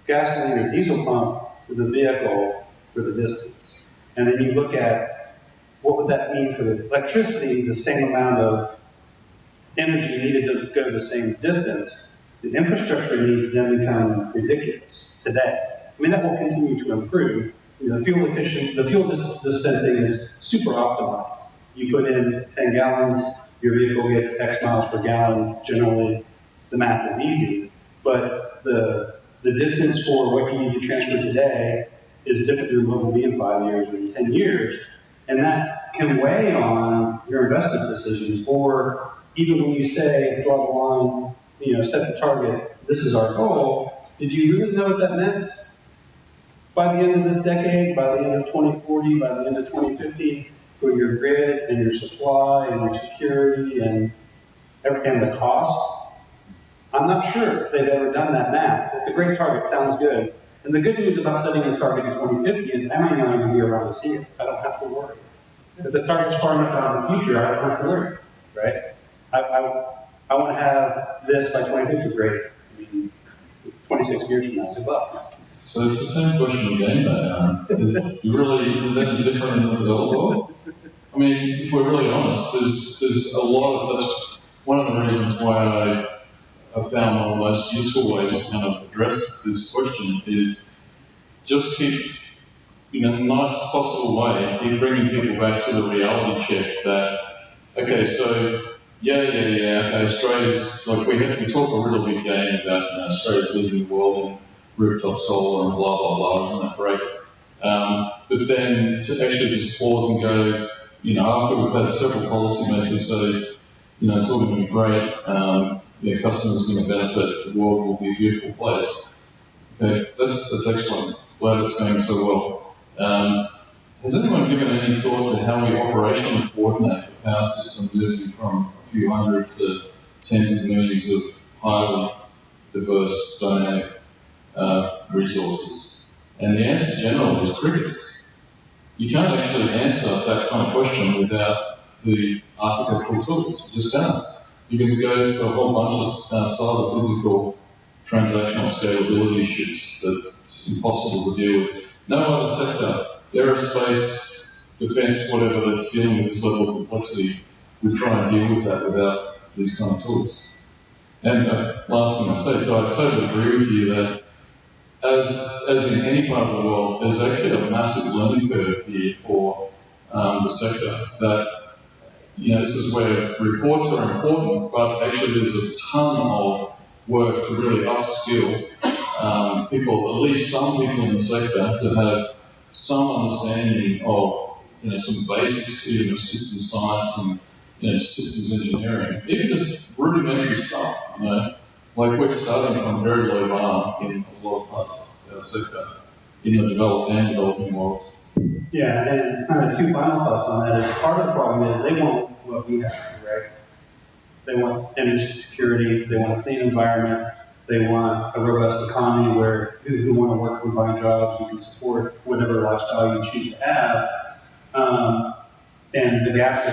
gasoline or diesel pump to the vehicle for the distance. And then you look at what would that mean for the electricity, the same amount of energy needed to go the same distance. The infrastructure needs then become ridiculous today. I mean, that will continue to improve. The fuel dispensing is super optimized. You put in 10 gallons, your vehicle gets X miles per gallon. Generally, the math is easy. But the distance for what you need to transfer today is different than what will be in 5 years or in 10 years. And that can weigh on your investment decisions. Or even when you say, draw the line, set the target, this is our goal, did you really know what that meant? By the end of this decade, by the end of 2040, by the end of 2050, for your grid and your supply and your security and the cost, I'm not sure if they've ever done that math. It's a great target, sounds good. And the good news about setting a target in 2050 is I might not even be around to see it. I don't have to worry. If the target's far enough out in the future, I don't have to worry, right? I want to have this by 2050, great. I mean, it's 26 years from now, good luck. So it's the same question again, though. Is that any different in the developed world? I mean, if we're really honest, there's a lot of, that's one of the reasons why I found one of the most useful ways to kind of address this question is just keep, in a nice possible way, keep bringing people back to the reality check that, okay, so okay, Australia's, like we talk a real big game about Australia's leading the world in rooftop solar and blah, blah, blah, isn't that great? But then to actually just pause and go, after we've had several policymakers say, it's all going to be great, customers are going to benefit, the world will be a beautiful place. Okay, that's excellent. Glad it's going so well. Has anyone given any thought to how we operationally coordinate the power system moving from a few hundred to tens of millions of highly diverse, dynamic resources? And the answer generally is crickets. You can't actually answer that kind of question without the architectural tools. You just can't. because it goes to a whole bunch of cyber physical transactional scalability issues that it's impossible to deal with. No other sector, aerospace, defense, whatever that's dealing with this level of complexity, we try and deal with that without these kind of tools. And last thing I'll say, so I totally agree with you that as in any part of the world, there's actually a massive learning curve here for the sector that, this is where reports are important, but actually there's a ton of work to really upskill people, at least some people in the sector, to have some understanding of, some basics even of system science and, systems engineering, even just rudimentary stuff, like we're starting from a very low bar in a lot of parts of our sector in the developed and developing world. Yeah, and kind of two final thoughts on that is part of the problem is they want what we have, right? They want energy security, they want a clean environment, they want a robust economy where who want to work and find jobs, you can support whatever lifestyle you choose to have. And the gap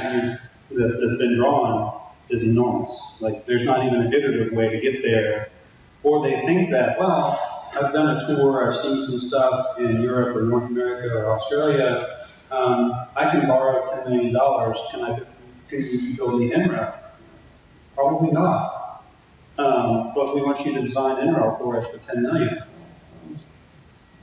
that's been drawn is enormous. Like, there's not even an iterative way to get there. Or they think that, well, I've done a tour, I've seen some stuff in Europe or North America or Australia, I can borrow $10 million, can you build the NREL? Probably not. But we want you to design NREL for us for $10 million.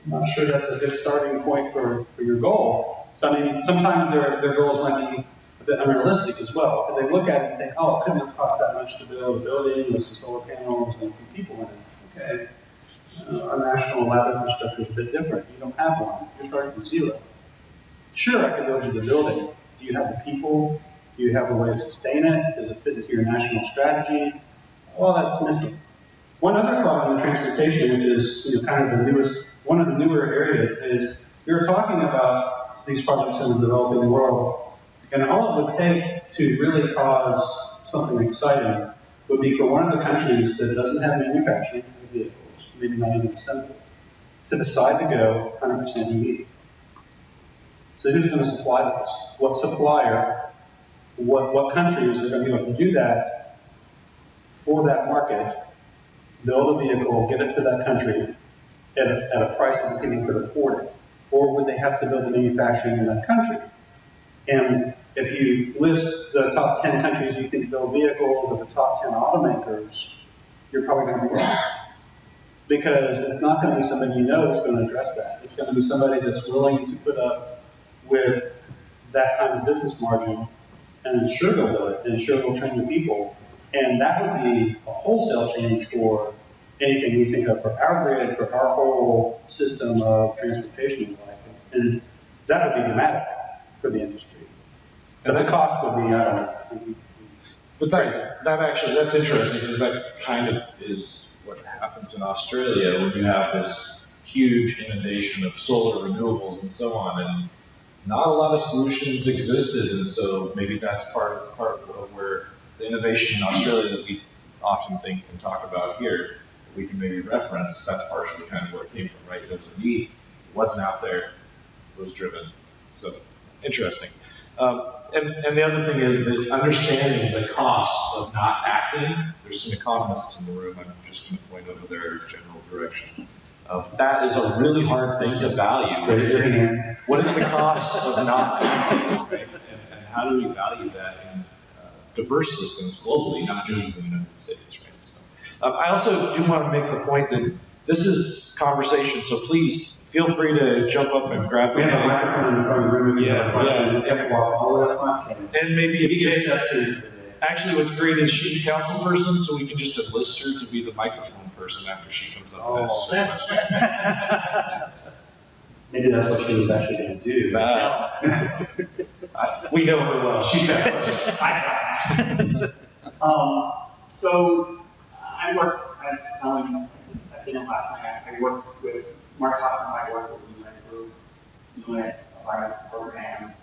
I'm not sure that's a good starting point for your goal. So, I mean, sometimes their goals might be a bit unrealistic as well, because they look at it and think, oh, it couldn't have cost that much to build a building with some solar panels and people in it. Okay. Our national lab infrastructure is a bit different. You don't have one. You're starting from zero. Sure, I can build you the building. Do you have the people? Do you have a way to sustain it? Does it fit into your national strategy? Well, that's missing. One other thought on transportation, which is kind of one of the newer areas, is we were talking about these projects in the developing world, and all it would take to really cause something exciting would be for one of the countries that doesn't have manufacturing of vehicles, maybe not even assembly, to decide to go 100% EV. So who's going to supply this? What supplier? What countries are going to be able to do that for that market, build a vehicle, get it to that country at a price that people could afford it? Or would they have to build the manufacturing in that country? And if you list the top 10 countries you think build vehicles or the top 10 automakers, you're probably going to be wrong. Because it's not going to be somebody that's going to address that. It's going to be somebody that's willing to put up with that kind of business margin, and sure they'll do it, and sure they'll train the people. And that would be a wholesale change for anything we think of for our grid, for our whole system of transportation. And that would be dramatic for the industry. But the cost would be, I don't know. But that's interesting, because that kind of is what happens in Australia when you have this huge inundation of solar renewables and so on, and not a lot of solutions existed, and so maybe that's part of where the innovation in Australia that we often think and talk about here, we can maybe reference, that's partially kind of where it came from, right? There was a need, it wasn't out there, it was driven. So, interesting. And the other thing is that understanding the cost of not acting, there's some economists in the room, I'm just going to point over their general direction. That is a really hard thing to value. What is the cost of not acting, right? And how do we value that in diverse systems globally, not just in the United States, right? So, I also do want to make the point that this is conversation, so please feel free to jump up and grab the mic. And maybe if you actually, what's great is she's a council person, so we can just enlist her to be the microphone person after she comes up and asks her question. Maybe that's what she was actually going to do. We know her well. She's got questions. So I work, I was telling at dinner last night, I work with Mark Haas and I work with the UN Group, UN Environment Program,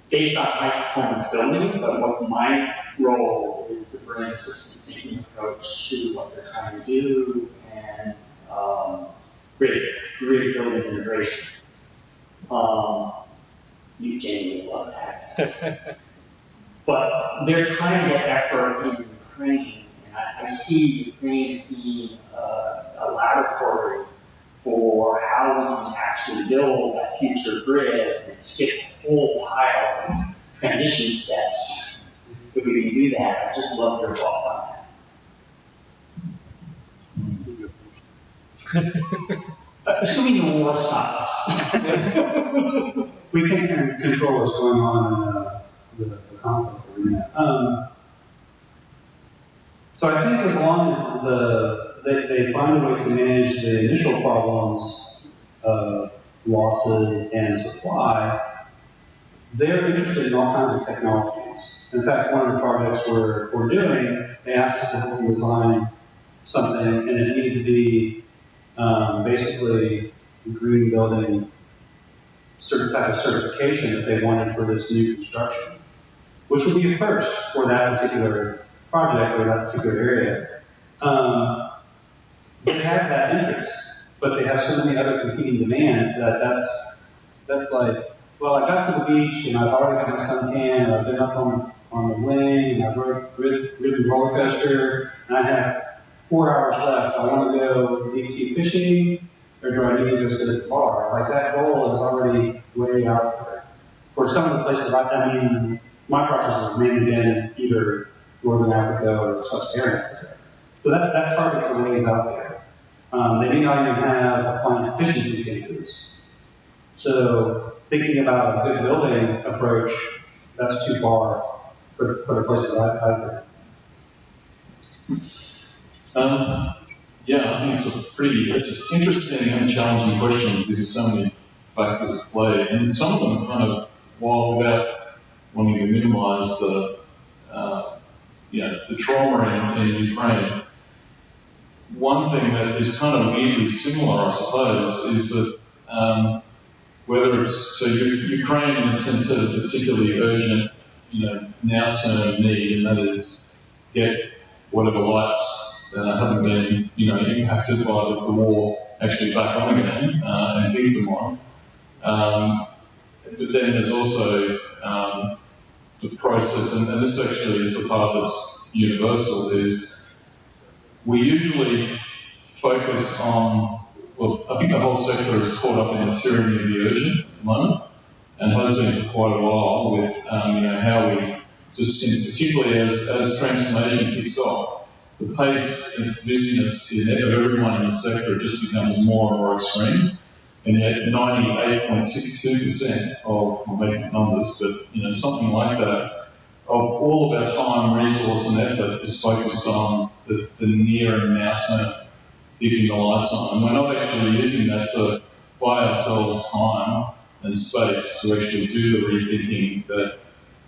based on high performance building, but what my role is to bring a systems thinking approach to what they're trying to do and grid building integration. You Jamie will love that. But they're trying to get effort in Ukraine, and I see Ukraine as being a laboratory for how we can actually build that future grid and skip a whole pile of transition steps. If we can do that, I just love your thoughts on that. Assuming the war stops. We can control what's going on in the conflict arena. So I think as long as they find a way to manage the initial problems, losses and supply, they're interested in all kinds of technologies. In fact, one of the projects we're doing, they asked us to help them design something, and it needed to be basically green building certain type of certification that they wanted for this new construction, which would be a first for that particular project or that particular area. They have that interest, but they have so many other competing demands that's like, well, I got to the beach and I've already got my suntan, I've been up on the wing, and I've ridden roller coaster, and I have 4 hours left. I want to go deep sea fishing, or do I need to go sit at the bar? Like, that goal is already way out there. For some of the places, I mean, my process has mainly been either Northern Africa or Sub-Saharan Africa. So that target's a ways out there. They may not even have appliance efficiency standards. So thinking about a good building approach, that's too far for the places I've been. Yeah, I think it's it's an interesting and challenging question because there's so many factors at play, and some of them kind of, while without wanting to minimise the trauma in Ukraine, one thing that is kind of weirdly similar, I suppose, is that whether it's, so Ukraine in the sense has a particularly urgent, now-term need, and that is get whatever lights haven't been, impacted by the war actually back on again and keep them on. But then there's also the process, and this actually is the part that's universal, is we usually focus on, well, I think the whole sector is caught up in the tyranny of the urgent at the moment, and has been for quite a while with, how we just, particularly as transformation kicks off, the pace of busyness of everyone in the sector just becomes more and more extreme. And yet 98.62% of, I'm making up numbers, but something like that, of all of our time, resource and effort is focused on the near and now term, keeping the lights on. And we're not actually using that to buy ourselves time and space to actually do the rethinking that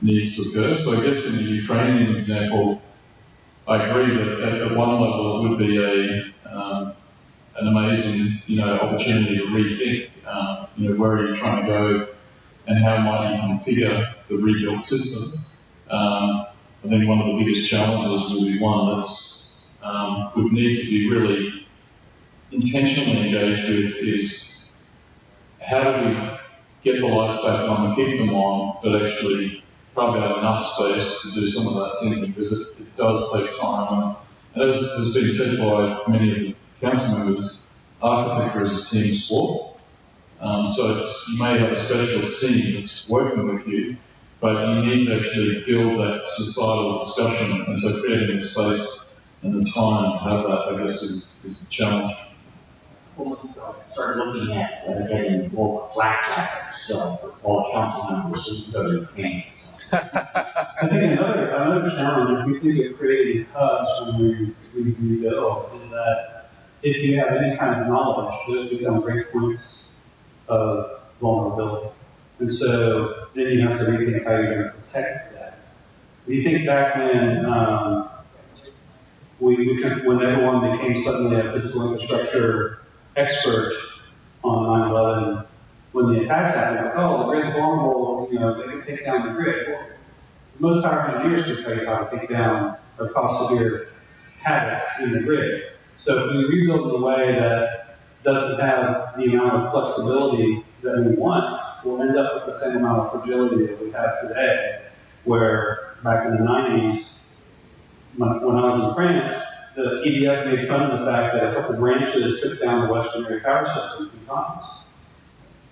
needs to occur. So I guess in the Ukrainian example, I agree that at one level it would be an amazing, opportunity to rethink, where are you trying to go and how might you configure the rebuilt system. I think one of the biggest challenges will be one that's would need to be really intentionally engaged with is how do we get the lights back on and keep them on, but actually carve out enough space to do some of that thinking, because it does take time. And as has been said by many of the council members, architecture is a team sport. So you may have a specialist team that's working with you, but you need to actually build that societal discussion, and so creating the space and the time to have that, I guess, is the challenge. Well, let's start looking at getting more black jackets, so for all council members who can go to the campus. I think another challenge, if we think of creating hubs when we go, is that if you have any kind of knowledge, those become great points of vulnerability. And so then you have to rethink how you're going to protect that. If you think back when everyone became suddenly a physical infrastructure expert on 9/11, when the attacks happened, it's like, oh, the grid's vulnerable, they can take down the grid. Well, most power engineers can tell you how to take down or cause severe havoc in the grid. So if we rebuild in a way that doesn't have the amount of flexibility that we want, we'll end up with the same amount of fragility that we have today. where back in the 90s, when I was in France, the EDF made fun of the fact that a couple branches took down the Western area power system from Congress.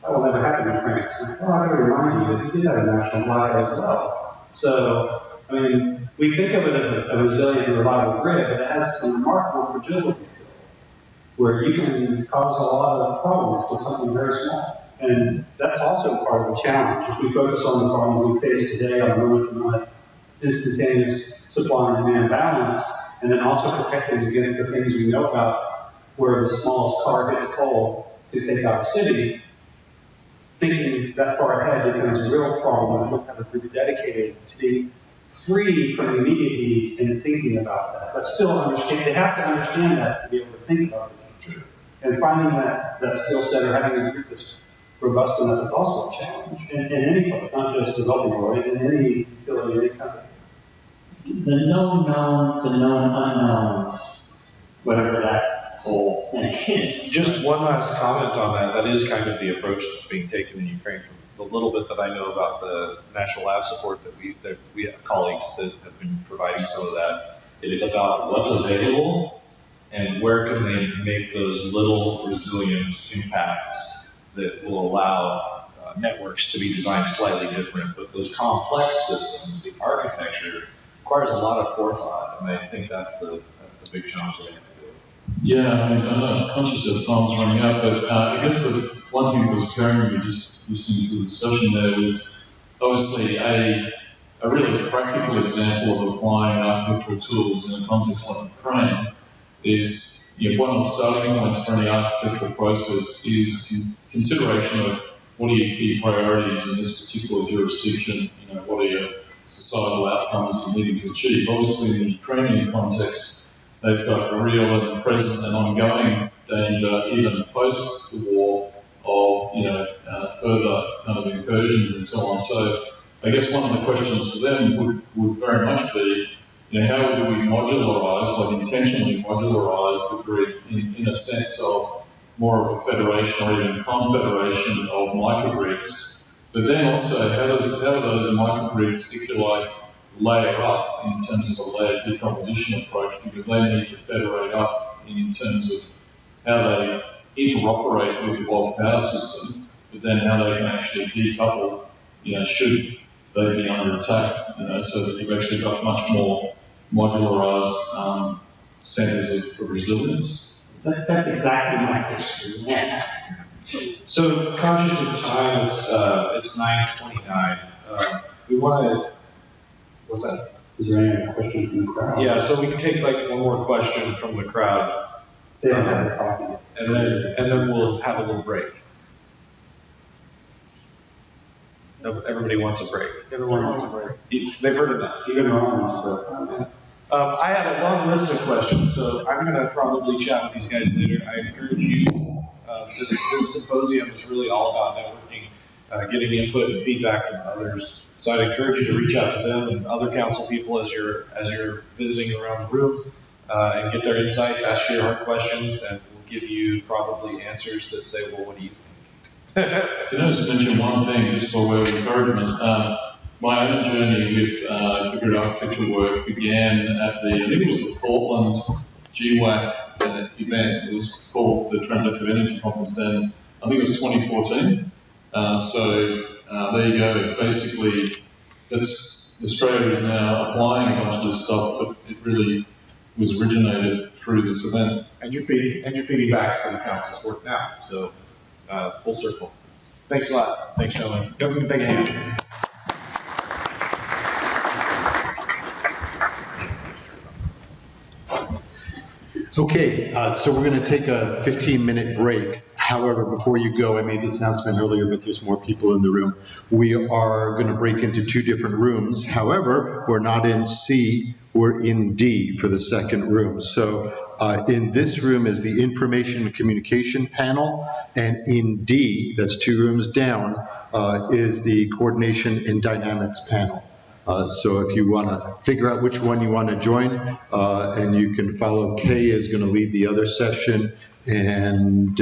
That will never happen in France. Well, I gotta remind you that you did have a national law as well. So, I mean, we think of it as a resilient and reliable grid, but it has some remarkable fragilities still, where you can cause a lot of problems with something very small. And that's also part of the challenge. If we focus on the problems we face today on month-to-month, instantaneous supply and demand balance, and then also protecting against the things we know about, where the smallest car hits coal to take out a city, thinking that far ahead becomes a real problem. We don't have a group dedicated to be free from immediate needs and thinking about that. But still understand, they have to understand that to be able to think about the future. And finding that skill set or having a group that's robust enough is also a challenge. In any place, not just developing world, in any utility, any company. The known knowns, the known unknowns, whatever that whole thing is. Just one last comment on that. That is kind of the approach that's being taken in Ukraine. From the little bit that I know about the national lab support that we have colleagues that have been providing some of that. It is about what's available and where can they make those little resilience impacts that will allow networks to be designed slightly different. But those complex systems, the architecture, requires a lot of forethought, and I think that's the big challenge that we have to do. Yeah, I mean, I'm conscious that time's running out, but I guess the one thing that was occurring to me just listening to the discussion there was obviously a really practical example of applying architectural tools in a context like Ukraine is, one of the starting points for any architectural process is consideration of what are your key priorities in this particular jurisdiction, what are your societal outcomes you're needing to achieve. Obviously in the Ukrainian context, they've got a real and present and ongoing danger, even post the war, of further kind of incursions and so on. So I guess one of the questions for them would very much be, how do we modularize, like intentionally modularize the grid in a sense of more of a federation or even confederation of microgrids? But then also, how do those microgrids, if you like, layer up in terms of a layered decomposition approach, because they need to federate up in terms of how they interoperate with the bulk power system, but then how they can actually decouple, should they be under attack, so that you've actually got much more modularized centers of resilience. That's exactly my question. Yeah. So, conscious of time, it's 9:29. We want to. What's that? Is there any question from the crowd? Yeah, so we can take like one more question from the crowd. They don't have their coffee yet. And then we'll have a little break. Everybody wants a break. Everyone wants a break. They've heard enough. Even Ron wants a break. I have a long list of questions, so I'm going to probably chat with these guys later. I encourage you. This symposium is really all about networking, getting input and feedback from others. So I'd encourage you to reach out to them and other council people as you're visiting around the room, and get their insights, ask your hard questions, and we'll give you probably answers that say, well, what do you think? Can I just mention one thing, just by way of encouragement? My own journey with the grid architecture work began at I think it was the Portland GWAC event. It was called the Transactive Energy Conference then. I think it was 2014. There you go. Basically, Australia is now applying a bunch of this stuff, but it really was originated through this event. And you're feeding back to the council's work now. So full circle. Thanks a lot. Thanks, gentlemen. Give them a big hand. Okay, so we're going to take a 15-minute break. However, before you go, I made this announcement earlier, but there's more people in the room. We are going to break into two different rooms. However, we're not in C, we're in D for the second room. So in this room is the information and communication panel, and in D, that's two rooms down, is the coordination and dynamics panel. So if you want to figure out which one you want to join, and you can follow, Kay is going to lead the other session, and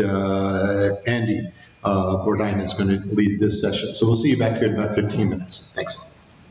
Andy Bourdin is going to lead this session. So we'll see you back here in about 15 minutes. Thanks.